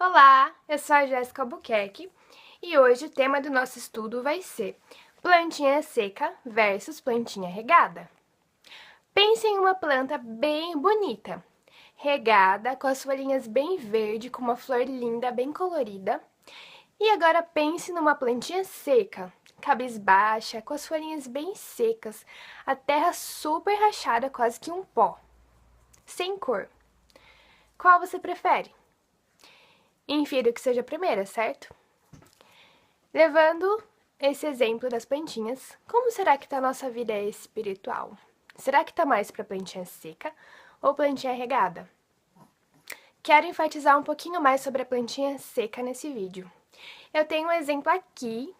Olá, eu sou a Jéssica Albuquerque e hoje o tema do nosso estudo vai ser plantinha seca versus plantinha regada. Pense em uma planta bem bonita, regada, com as folhinhas bem verdes, com uma flor linda, bem colorida. E agora pense numa plantinha seca, cabisbaixa, com as folhinhas bem secas, a terra super rachada, quase que um pó, sem cor. Qual você prefere? Infiro que seja a primeira, certo? Levando esse exemplo das plantinhas, como será que está a nossa vida espiritual? Será que está mais para plantinha seca ou plantinha regada? Quero enfatizar um pouquinho mais sobre a plantinha seca nesse vídeo. Eu tenho um exemplo aqui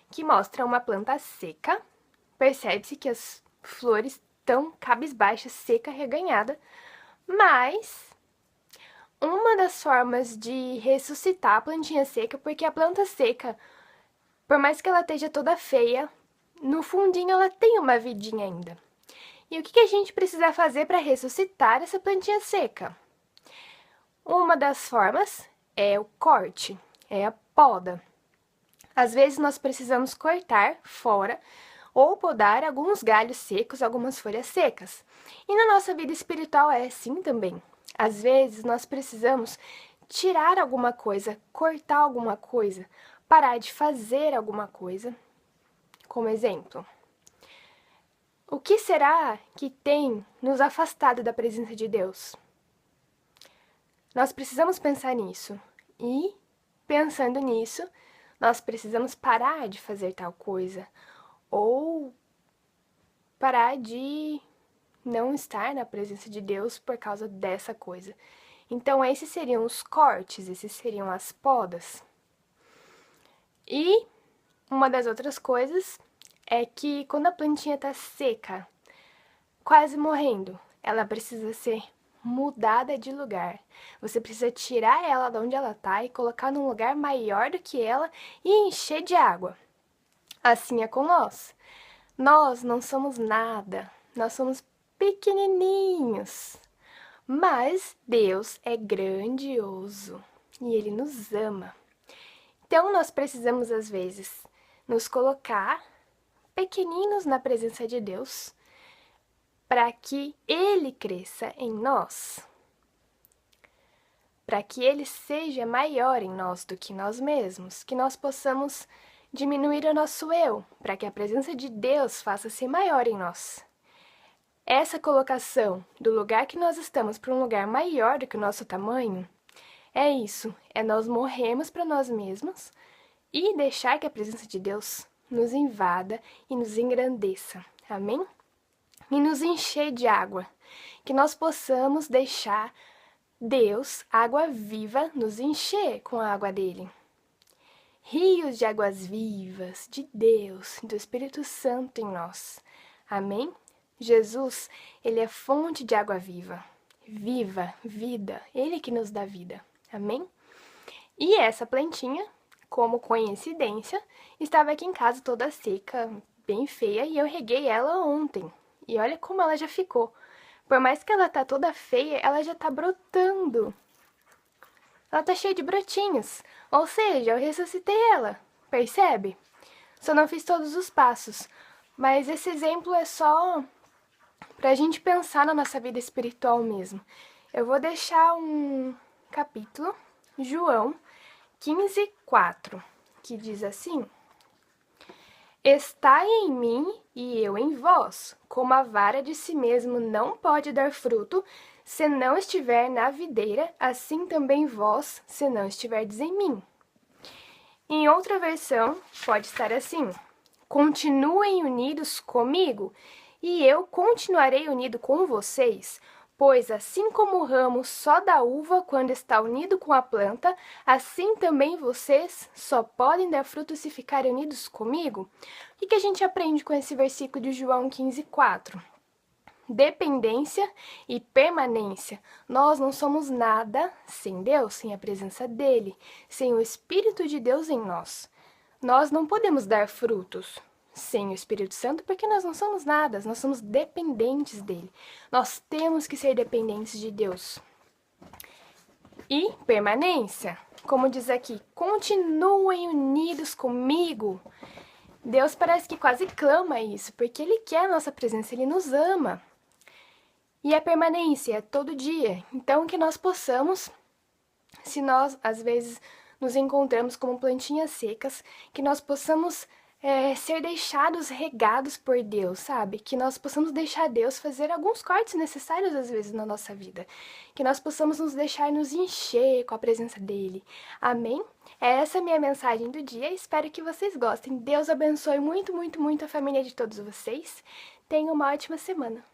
que mostra uma planta seca. Percebe-se que as flores estão cabisbaixas, seca, reganhada, mas uma das formas de ressuscitar a plantinha seca, porque a planta seca, por mais que ela esteja toda feia, no fundinho ela tem uma vidinha ainda. E o que a gente precisa fazer para ressuscitar essa plantinha seca? Uma das formas é o corte, é a poda. Às vezes nós precisamos cortar fora ou podar alguns galhos secos, algumas folhas secas. E na nossa vida espiritual é assim também. Às vezes nós precisamos tirar alguma coisa, cortar alguma coisa, parar de fazer alguma coisa. Como exemplo, o que será que tem nos afastado da presença de Deus? Nós precisamos pensar nisso. E, pensando nisso, nós precisamos parar de fazer tal coisa. Ou parar de não estar na presença de Deus por causa dessa coisa. Então, esses seriam os cortes, esses seriam as podas. E uma das outras coisas é que quando a plantinha está seca, quase morrendo, ela precisa ser mudada de lugar. Você precisa tirar ela de onde ela está e colocar num lugar maior do que ela e encher de água. Assim é com nós. Nós não somos nada, nós somos pequenininhos. Mas Deus é grandioso e Ele nos ama. Então nós precisamos, às vezes, nos colocar pequeninos na presença de Deus para que Ele cresça em nós, para que Ele seja maior em nós do que nós mesmos, que nós possamos diminuir o nosso eu, para que a presença de Deus faça-se maior em nós. Essa colocação do lugar que nós estamos para um lugar maior do que o nosso tamanho, é isso, é nós morrermos para nós mesmos e deixar que a presença de Deus nos invada e nos engrandeça, amém? E nos encher de água, que nós possamos deixar Deus, água viva, nos encher com a água dele. Rios de águas vivas, de Deus, do Espírito Santo em nós, amém? Jesus, Ele é fonte de água viva, vida, Ele que nos dá vida, amém? E essa plantinha, como coincidência, estava aqui em casa toda seca, bem feia, e eu reguei ela ontem. E olha como ela já ficou. Por mais que ela tá toda feia, ela já tá brotando. Ela tá cheia de brotinhos, ou seja, eu ressuscitei ela, percebe? Só não fiz todos os passos, mas esse exemplo é só para a gente pensar na nossa vida espiritual mesmo. Eu vou deixar um capítulo, João 15:4, que diz assim: Estai em mim e eu em vós, como a vara de si mesmo não pode dar fruto, se não estiver na videira, assim também vós, se não estiverdes em mim. Em outra versão, pode estar assim: Continuem unidos comigo, e eu continuarei unido com vocês, pois assim como o ramo só dá uva quando está unido com a planta, assim também vocês só podem dar fruto se ficarem unidos comigo. O que a gente aprende com esse versículo de João 15:4? Dependência e permanência. Nós não somos nada sem Deus, sem a presença dele, sem o Espírito de Deus em nós. Nós não podemos dar frutos sem o Espírito Santo, porque nós não somos nada, nós somos dependentes dele. Nós temos que ser dependentes de Deus. E permanência. Como diz aqui, continuem unidos comigo. Deus parece que quase clama isso, porque Ele quer a nossa presença, Ele nos ama. E a permanência é todo dia. Então, que nós possamos, se nós às vezes nos encontramos como plantinhas secas, que nós possamos ser deixados regados por Deus, sabe? Que nós possamos deixar Deus fazer alguns cortes necessários às vezes na nossa vida. Que nós possamos nos deixar nos encher com a presença dEle. Amém? Essa é a minha mensagem do dia. Espero que vocês gostem. Deus abençoe muito, muito, muito a família de todos vocês. Tenham uma ótima semana.